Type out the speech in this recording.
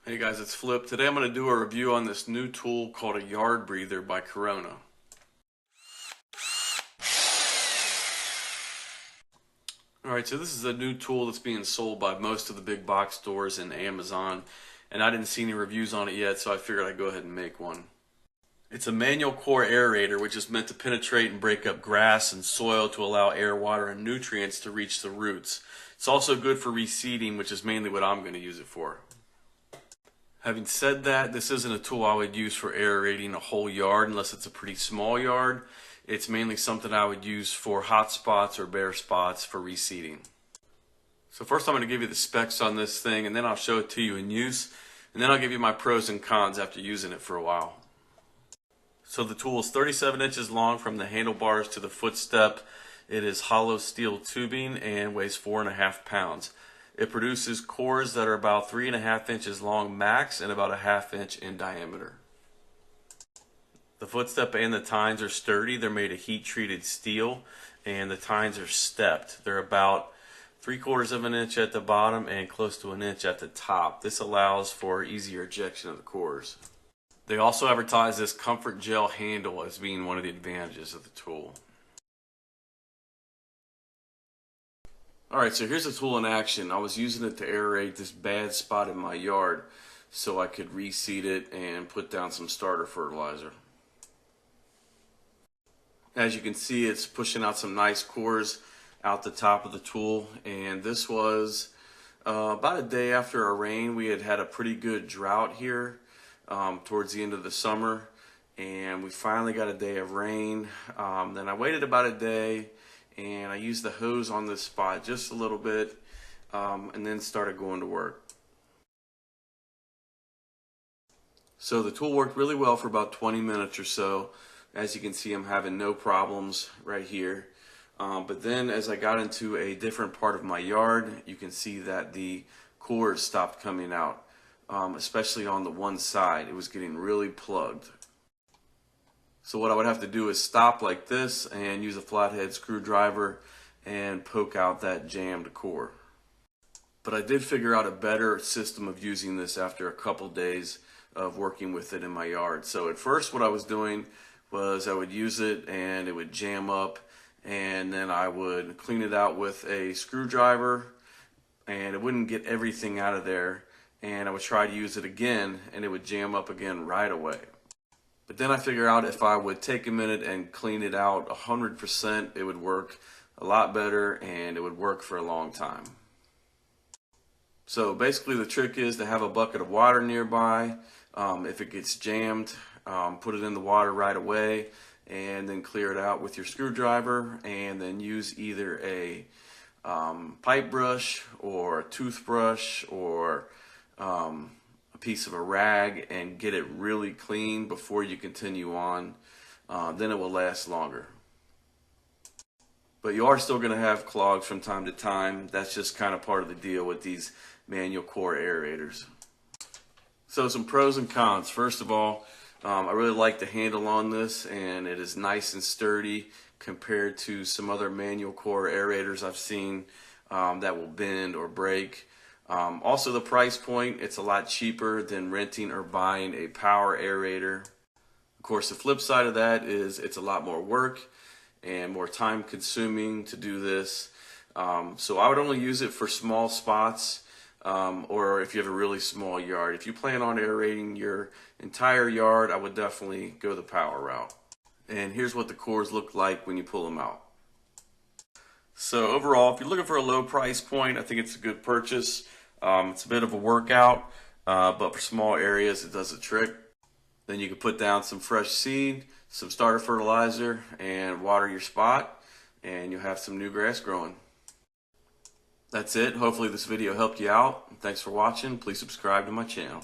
Hey guys, it's Flip. Today I'm going to do a review on this new tool called a YardBreather by Corona. Alright, so this is a new tool that's being sold by most of the big box stores and Amazon, and I didn't see any reviews on it yet, so I figured I'd go ahead and make one. It's a manual core aerator, which is meant to penetrate and break up grass and soil to allow air, water, and nutrients to reach the roots. It's also good for reseeding, which is mainly what I'm going to use it for. Having said that, this isn't a tool I would use for aerating a whole yard unless it's a pretty small yard. It's mainly something I would use for hot spots or bare spots for reseeding. So first I'm going to give you the specs on this thing, and then I'll show it to you in use, and then I'll give you my pros and cons after using it for a while. So the tool is 37 inches long from the handlebars to the footstep. It is hollow steel tubing and weighs 4.5 pounds. It produces cores that are about 3.5 inches long max and about a 1/2 inch in diameter. The footstep and the tines are sturdy. They're made of heat treated steel, and the tines are stepped. They're about 3/4 of an inch at the bottom and close to an inch at the top. This allows for easier ejection of the cores. They also advertise this comfort gel handle as being one of the advantages of the tool. Alright, so here's the tool in action. I was using it to aerate this bad spot in my yard so I could reseed it and put down some starter fertilizer. As you can see, it's pushing out some nice cores out the top of the tool, and this was about a day after a rain. We had a pretty good drought here towards the end of the summer, and we finally got a day of rain. Then I waited about a day, and I used the hose on this spot just a little bit, and then started going to work. So the tool worked really well for about 20 minutes or so. As you can see, I'm having no problems right here. But then as I got into a different part of my yard, you can see that the cores stopped coming out, especially on the one side. It was getting really plugged. So what I would have to do is stop like this and use a flathead screwdriver and poke out that jammed core. But I did figure out a better system of using this after a couple days of working with it in my yard. So at first what I was doing was I would use it and it would jam up, and then I would clean it out with a screwdriver and it wouldn't get everything out of there, and I would try to use it again and it would jam up again right away. But then I figured out if I would take a minute and clean it out 100%, it would work a lot better and it would work for a long time. So basically the trick is to have a bucket of water nearby. If it gets jammed, put it in the water right away and then clear it out with your screwdriver, and then use either a pipe brush or a toothbrush or piece of a rag and get it really clean before you continue on. Then it will last longer. But you are still going to have clogs from time to time. That's just kind of part of the deal with these manual core aerators. So some pros and cons. First of all, I really like the handle on this, and it is nice and sturdy compared to some other manual core aerators I've seen that will bend or break. Also the price point, it's a lot cheaper than renting or buying a power aerator. Of course, the flip side of that is it's a lot more work and more time consuming to do this. So I would only use it for small spots, or if you have a really small yard. If you plan on aerating your entire yard, I would definitely go the power route. And here's what the cores look like when you pull them out. So overall, if you're looking for a low price point, I think it's a good purchase. It's a bit of a workout, but for small areas it does a trick. Then you can put down some fresh seed, some starter fertilizer, and water your spot, and you'll have some new grass growing. That's it. Hopefully this video helped you out. Thanks for watching. Please subscribe to my channel.